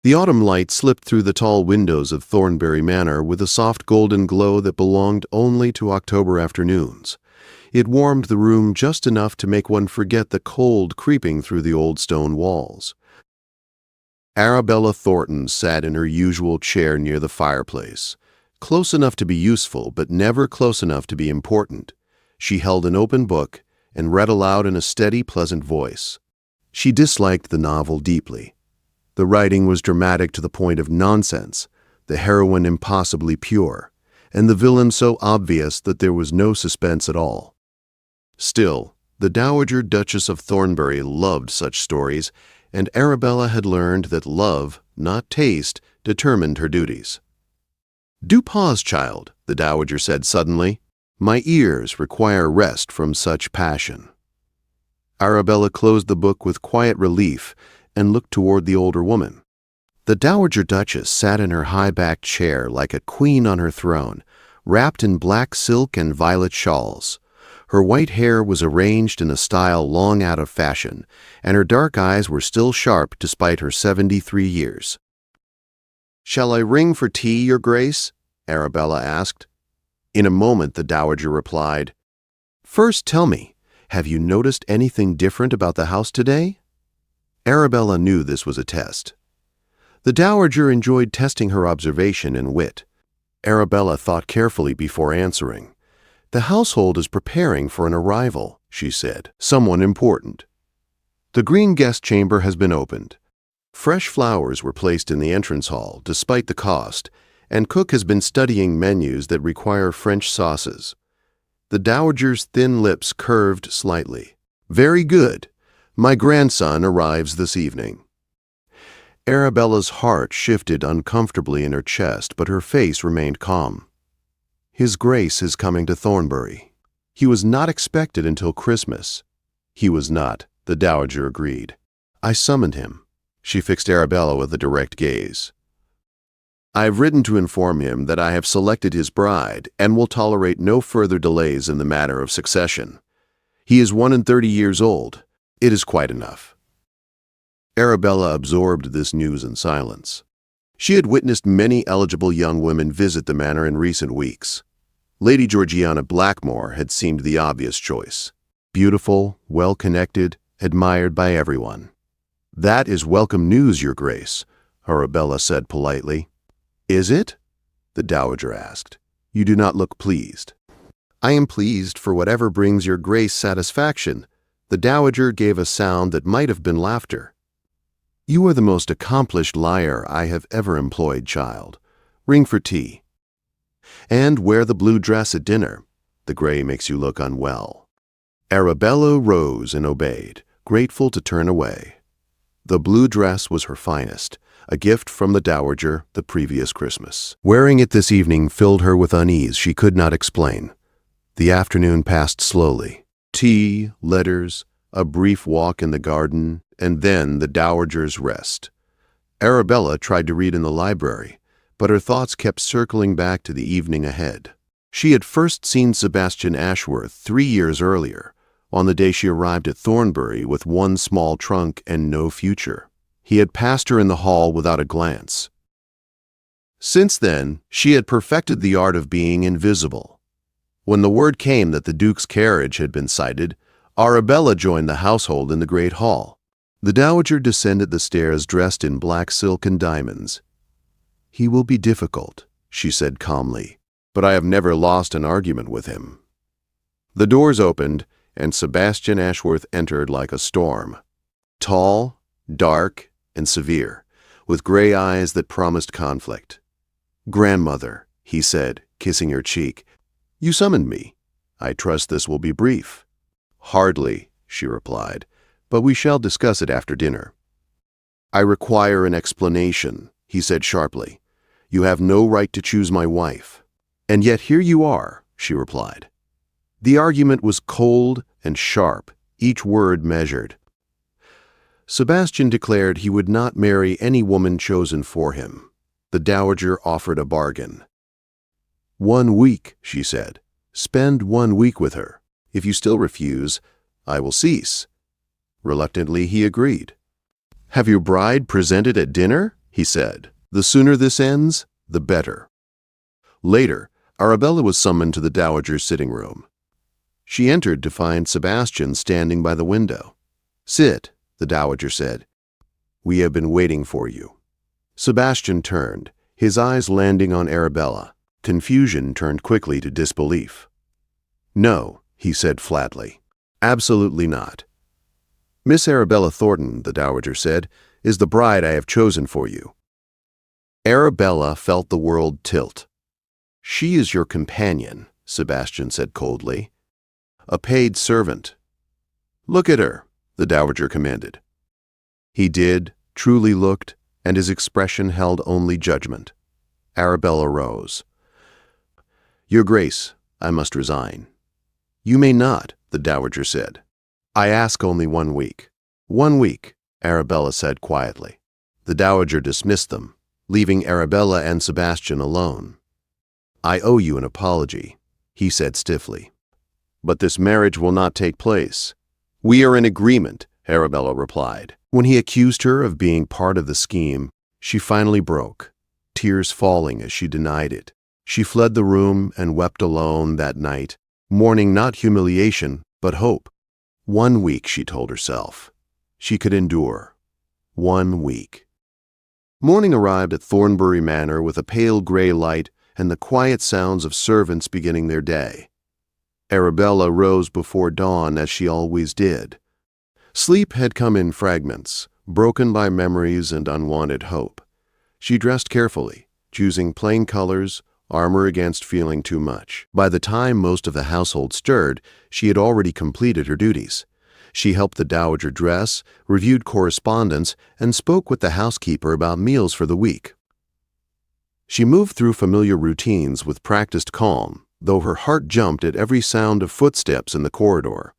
The autumn light slipped through the tall windows of Thornbury Manor with a soft golden glow that belonged only to October afternoons. It warmed the room just enough to make one forget the cold creeping through the old stone walls. Arabella Thornton sat in her usual chair near the fireplace, close enough to be useful but never close enough to be important. She held an open book and read aloud in a steady, pleasant voice. She disliked the novel deeply. The writing was dramatic to the point of nonsense, the heroine impossibly pure, and the villain so obvious that there was no suspense at all. Still, the Dowager Duchess of Thornbury loved such stories, and Arabella had learned that love, not taste, determined her duties. "Do pause, child," the Dowager said suddenly. "My ears require rest from such passion." Arabella closed the book with quiet relief and looked toward the older woman. The Dowager Duchess sat in her high-backed chair like a queen on her throne, wrapped in black silk and violet shawls. Her white hair was arranged in a style long out of fashion, and her dark eyes were still sharp despite her 73 years. "Shall I ring for tea, Your Grace?" Arabella asked. In a moment the Dowager replied, "First tell me, have you noticed anything different about the house today?" Arabella knew this was a test. The Dowager enjoyed testing her observation and wit. Arabella thought carefully before answering. "The household is preparing for an arrival," she said, "someone important. The green guest chamber has been opened. Fresh flowers were placed in the entrance hall, despite the cost, and cook has been studying menus that require French sauces." The Dowager's thin lips curved slightly. "Very good. My grandson arrives this evening." Arabella's heart shifted uncomfortably in her chest, but her face remained calm. "His Grace is coming to Thornbury. He was not expected until Christmas." "He was not," the Dowager agreed. "I summoned him." She fixed Arabella with a direct gaze. "I have written to inform him that I have selected his bride and will tolerate no further delays in the matter of succession. He is 31 years old. It is quite enough." Arabella absorbed this news in silence. She had witnessed many eligible young women visit the manor in recent weeks. Lady Georgiana Blackmore had seemed the obvious choice. Beautiful, well-connected, admired by everyone. "That is welcome news, Your Grace," Arabella said politely. "Is it?" the Dowager asked. "You do not look pleased." "I am pleased for whatever brings Your Grace satisfaction." The Dowager gave a sound that might have been laughter. "You are the most accomplished liar I have ever employed, child. Ring for tea. And wear the blue dress at dinner. The gray makes you look unwell." Arabella rose and obeyed, grateful to turn away. The blue dress was her finest, a gift from the Dowager the previous Christmas. Wearing it this evening filled her with unease she could not explain. The afternoon passed slowly. Tea, letters, a brief walk in the garden, and then the Dowager's rest. Arabella tried to read in the library, but her thoughts kept circling back to the evening ahead. She had first seen Sebastian Ashworth 3 years earlier, on the day she arrived at Thornbury with one small trunk and no future. He had passed her in the hall without a glance. Since then, she had perfected the art of being invisible. When the word came that the Duke's carriage had been sighted, Arabella joined the household in the great hall. The Dowager descended the stairs dressed in black silk and diamonds. "He will be difficult," she said calmly, "but I have never lost an argument with him." The doors opened, and Sebastian Ashworth entered like a storm. Tall, dark, and severe, with gray eyes that promised conflict. "Grandmother," he said, kissing her cheek, "you summoned me. I trust this will be brief." "Hardly," she replied, "but we shall discuss it after dinner." "I require an explanation," he said sharply. "You have no right to choose my wife." "And yet here you are," she replied. The argument was cold and sharp, each word measured. Sebastian declared he would not marry any woman chosen for him. The Dowager offered a bargain. 1 week, she said. "Spend 1 week with her. If you still refuse, I will cease." Reluctantly, he agreed. "Have your bride presented at dinner?" he said. "The sooner this ends, the better." Later, Arabella was summoned to the Dowager's sitting room. She entered to find Sebastian standing by the window. "Sit," the Dowager said. "We have been waiting for you." Sebastian turned, his eyes landing on Arabella. Confusion turned quickly to disbelief. "No," he said flatly. "Absolutely not." "Miss Arabella Thornton," the Dowager said, "is the bride I have chosen for you." Arabella felt the world tilt. "She is your companion," Sebastian said coldly. "A paid servant." "Look at her," the Dowager commanded. He did, truly looked, and his expression held only judgment. Arabella rose. "Your Grace, I must resign." "You may not," the Dowager said. "I ask only 1 week." "1 week," Arabella said quietly. The Dowager dismissed them, leaving Arabella and Sebastian alone. "I owe you an apology," he said stiffly. "But this marriage will not take place." "We are in agreement," Arabella replied. When he accused her of being part of the scheme, she finally broke, tears falling as she denied it. She fled the room and wept alone that night, mourning not humiliation, but hope. 1 week, she told herself. She could endure. 1 week. Morning arrived at Thornbury Manor with a pale gray light and the quiet sounds of servants beginning their day. Arabella rose before dawn as she always did. Sleep had come in fragments, broken by memories and unwanted hope. She dressed carefully, choosing plain colors, armor against feeling too much. By the time most of the household stirred, she had already completed her duties. She helped the Dowager dress, reviewed correspondence, and spoke with the housekeeper about meals for the week. She moved through familiar routines with practiced calm, though her heart jumped at every sound of footsteps in the corridor.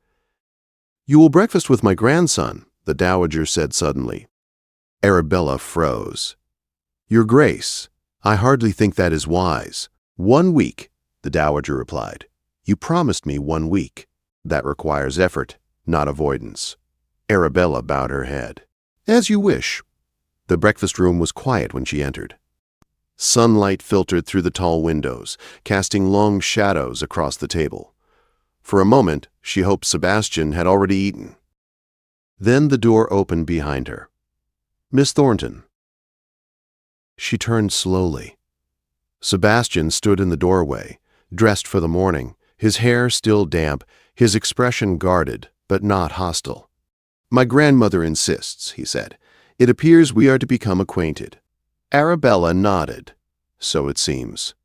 "You will breakfast with my grandson," the Dowager said suddenly. Arabella froze. "Your Grace, I hardly think that is wise." 1 week, the Dowager replied. "You promised me 1 week. That requires effort, not avoidance." Arabella bowed her head. "As you wish." The breakfast room was quiet when she entered. Sunlight filtered through the tall windows, casting long shadows across the table. For a moment, she hoped Sebastian had already eaten. Then the door opened behind her. "Miss Thornton." She turned slowly. Sebastian stood in the doorway, dressed for the morning, his hair still damp, his expression guarded, but not hostile. "My grandmother insists," he said. "It appears we are to become acquainted." Arabella nodded. "So it seems."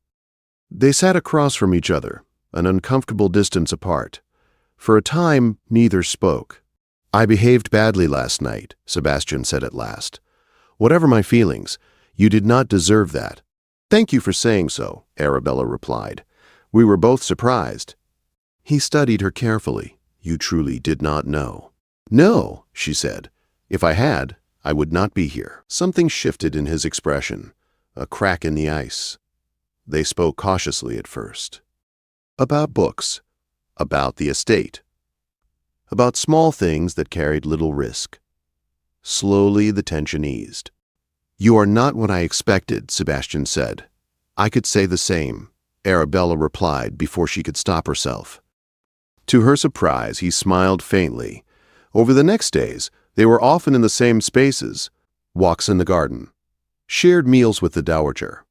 They sat across from each other, an uncomfortable distance apart. For a time, neither spoke. "I behaved badly last night," Sebastian said at last. "Whatever my feelings, you did not deserve that." "Thank you for saying so," Arabella replied. "We were both surprised." He studied her carefully. "You truly did not know." "No," she said. "If I had, I would not be here." Something shifted in his expression, a crack in the ice. They spoke cautiously at first. About books, about the estate, about small things that carried little risk. Slowly the tension eased. "You are not what I expected," Sebastian said. "I could say the same," Arabella replied before she could stop herself. To her surprise, he smiled faintly. Over the next days, they were often in the same spaces, walks in the garden, shared meals with the Dowager,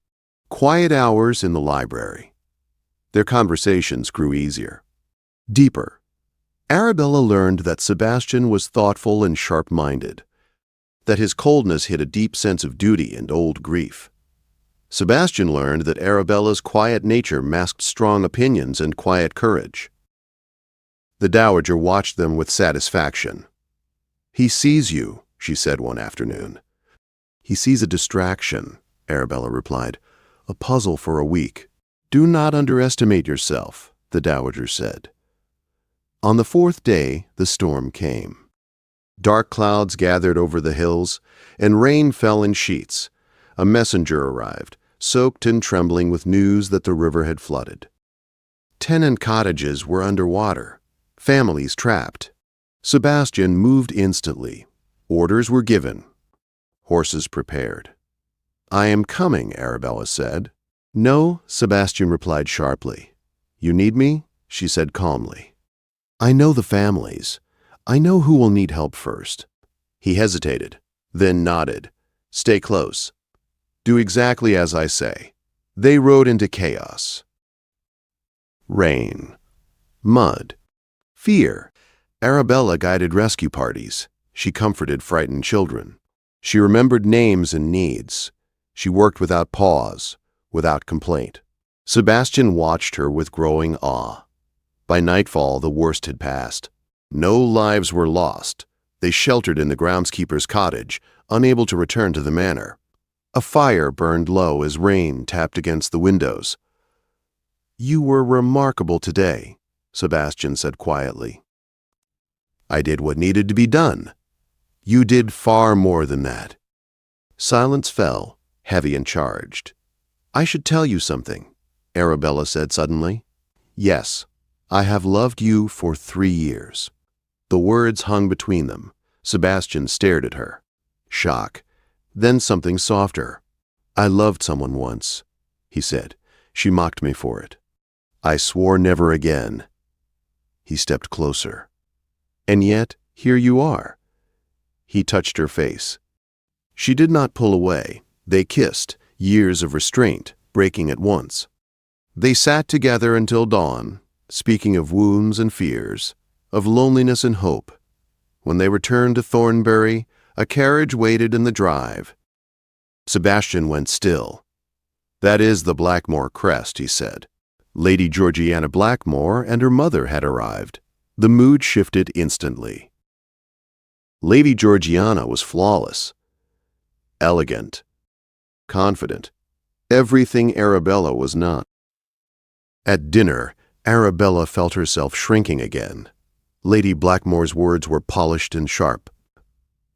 quiet hours in the library. Their conversations grew easier, deeper. Arabella learned that Sebastian was thoughtful and sharp-minded, that his coldness hid a deep sense of duty and old grief. Sebastian learned that Arabella's quiet nature masked strong opinions and quiet courage. The Dowager watched them with satisfaction. "He sees you," she said one afternoon. "He sees a distraction," Arabella replied. "A puzzle for a week." "Do not underestimate yourself," the Dowager said. On the 4th day, the storm came. Dark clouds gathered over the hills, and rain fell in sheets. A messenger arrived, soaked and trembling with news that the river had flooded. Tenant cottages were under water, families trapped. Sebastian moved instantly. Orders were given. Horses prepared. I am coming, Arabella said. No, Sebastian replied sharply. You need me? She said calmly. I know the families. I know who will need help first. He hesitated, then nodded. Stay close. Do exactly as I say. They rode into chaos. Rain. Mud. Fear. Arabella guided rescue parties. She comforted frightened children. She remembered names and needs. She worked without pause, without complaint. Sebastian watched her with growing awe. By nightfall, the worst had passed. No lives were lost. They sheltered in the groundskeeper's cottage, unable to return to the manor. A fire burned low as rain tapped against the windows. You were remarkable today, Sebastian said quietly. I did what needed to be done. You did far more than that. Silence fell, heavy and charged. I should tell you something, Arabella said suddenly. Yes, I have loved you for 3 years. The words hung between them. Sebastian stared at her. Shock. Then something softer. I loved someone once, he said. She mocked me for it. I swore never again. He stepped closer. And yet, here you are. He touched her face. She did not pull away. They kissed, years of restraint breaking at once. They sat together until dawn, speaking of wounds and fears, of loneliness and hope. When they returned to Thornbury, a carriage waited in the drive. Sebastian went still. That is the Blackmore crest, he said. Lady Georgiana Blackmore and her mother had arrived. The mood shifted instantly. Lady Georgiana was flawless, elegant, confident. Everything Arabella was not. At dinner, Arabella felt herself shrinking again. Lady Blackmore's words were polished and sharp.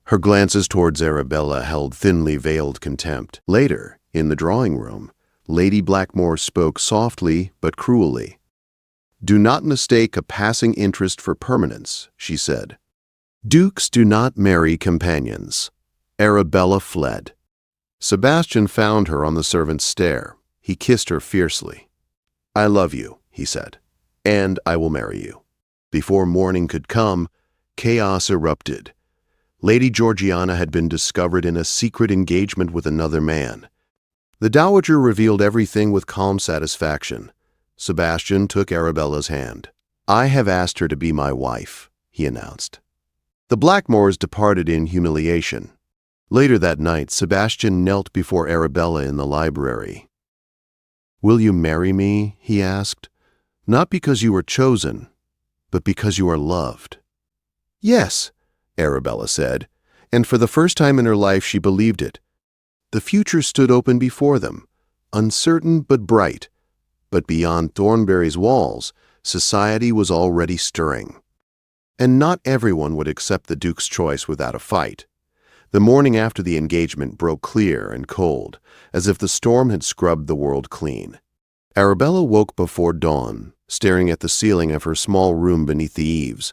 Her glances towards Arabella held thinly veiled contempt. Later, in the drawing room, Lady Blackmore spoke softly but cruelly. Do not mistake a passing interest for permanence, she said. Dukes do not marry companions. Arabella fled. Sebastian found her on the servant's stair. He kissed her fiercely. I love you, he said, and I will marry you. Before morning could come, chaos erupted. Lady Georgiana had been discovered in a secret engagement with another man. The dowager revealed everything with calm satisfaction. Sebastian took Arabella's hand. I have asked her to be my wife, he announced. The Blackmores departed in humiliation. Later that night, Sebastian knelt before Arabella in the library. Will you marry me? He asked. Not because you were chosen, but because you are loved. Yes, Arabella said, and for the first time in her life she believed it. The future stood open before them, uncertain but bright. But beyond Thornbury's walls, society was already stirring. And not everyone would accept the Duke's choice without a fight. The morning after the engagement broke clear and cold, as if the storm had scrubbed the world clean. Arabella woke before dawn, staring at the ceiling of her small room beneath the eaves.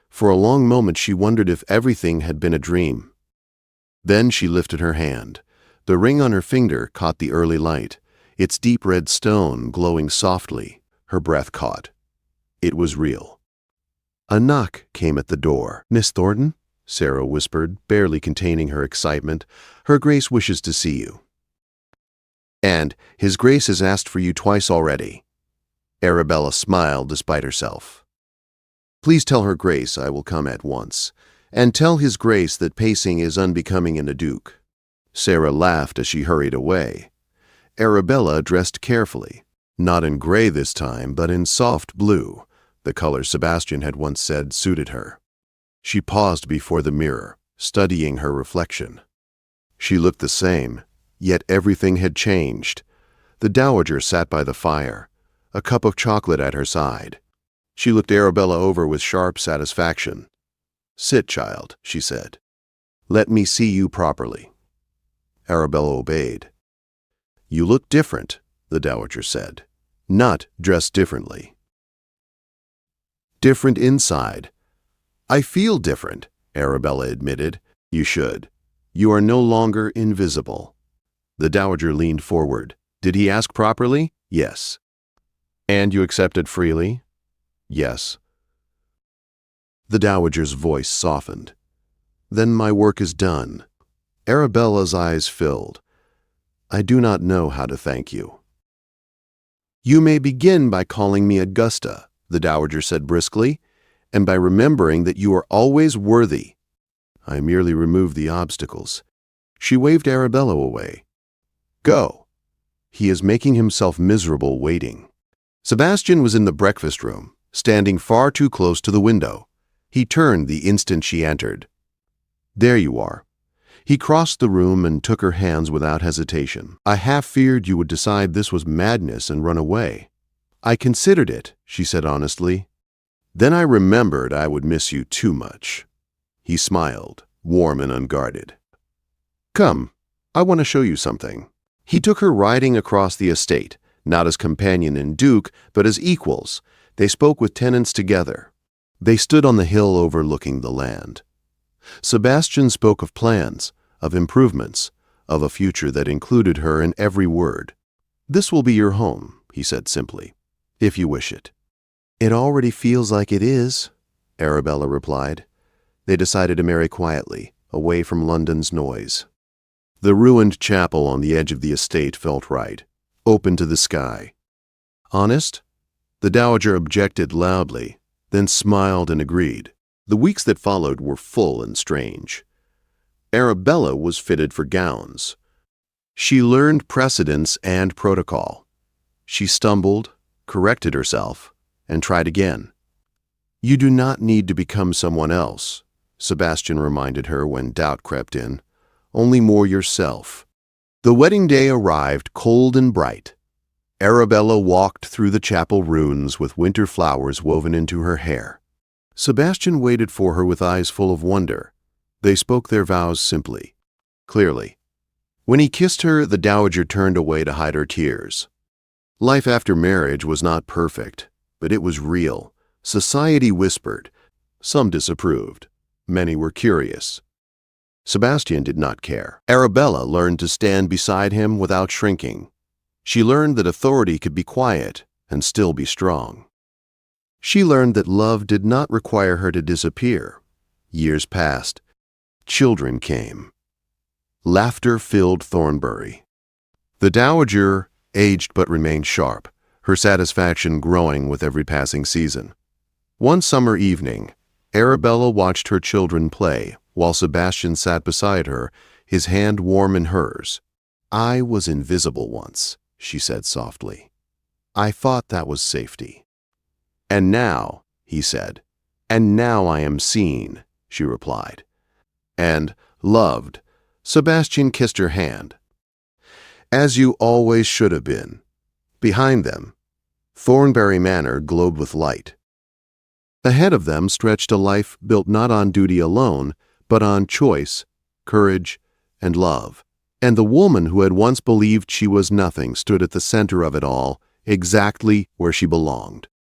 For a long moment she wondered if everything had been a dream. Then she lifted her hand. The ring on her finger caught the early light, its deep red stone glowing softly. Her breath caught. It was real. A knock came at the door. Miss Thornton? Sarah whispered, barely containing her excitement. Her Grace wishes to see you. And His Grace has asked for you twice already. Arabella smiled despite herself. Please tell Her Grace I will come at once, and tell His Grace that pacing is unbecoming in a duke. Sarah laughed as she hurried away. Arabella dressed carefully, not in gray this time, but in soft blue, the color Sebastian had once said suited her. She paused before the mirror, studying her reflection. She looked the same, yet everything had changed. The dowager sat by the fire, a cup of chocolate at her side. She looked Arabella over with sharp satisfaction. Sit, child, she said. Let me see you properly. Arabella obeyed. You look different, the dowager said, not dressed differently. Different inside. I feel different, Arabella admitted. You should. You are no longer invisible. The Dowager leaned forward. Did he ask properly? Yes. And you accepted freely? Yes. The Dowager's voice softened. Then my work is done. Arabella's eyes filled. I do not know how to thank you. You may begin by calling me Augusta, the Dowager said briskly, and by remembering that you are always worthy. I merely removed the obstacles. She waved Arabella away. Go. He is making himself miserable waiting. Sebastian was in the breakfast room, standing far too close to the window. He turned the instant she entered. There you are. He crossed the room and took her hands without hesitation. I half feared you would decide this was madness and run away. I considered it, she said honestly. Then I remembered I would miss you too much. He smiled, warm and unguarded. Come, I want to show you something. He took her riding across the estate, not as companion and duke, but as equals. They spoke with tenants together. They stood on the hill overlooking the land. Sebastian spoke of plans, of improvements, of a future that included her in every word. This will be your home, he said simply, if you wish it. It already feels like it is, Arabella replied. They decided to marry quietly, away from London's noise. The ruined chapel on the edge of the estate felt right, open to the sky. Honest? The Dowager objected loudly, then smiled and agreed. The weeks that followed were full and strange. Arabella was fitted for gowns. She learned precedence and protocol. She stumbled, corrected herself, and tried again. You do not need to become someone else, Sebastian reminded her when doubt crept in. Only more yourself. The wedding day arrived cold and bright. Arabella walked through the chapel ruins with winter flowers woven into her hair. Sebastian waited for her with eyes full of wonder. They spoke their vows simply, clearly. When he kissed her, the Dowager turned away to hide her tears. Life after marriage was not perfect, but it was real. Society whispered. Some disapproved. Many were curious. Sebastian did not care. Arabella learned to stand beside him without shrinking. She learned that authority could be quiet and still be strong. She learned that love did not require her to disappear. Years passed. Children came. Laughter filled Thornbury. The Dowager aged but remained sharp, her satisfaction growing with every passing season. One summer evening, Arabella watched her children play, while Sebastian sat beside her, his hand warm in hers. I was invisible once, she said softly. I thought that was safety. And now, he said, and now I am seen, she replied. And, loved, Sebastian kissed her hand. As you always should have been. Behind them, Thornbury Manor glowed with light. Ahead of them stretched a life built not on duty alone, but on choice, courage, and love. And the woman who had once believed she was nothing stood at the center of it all, exactly where she belonged.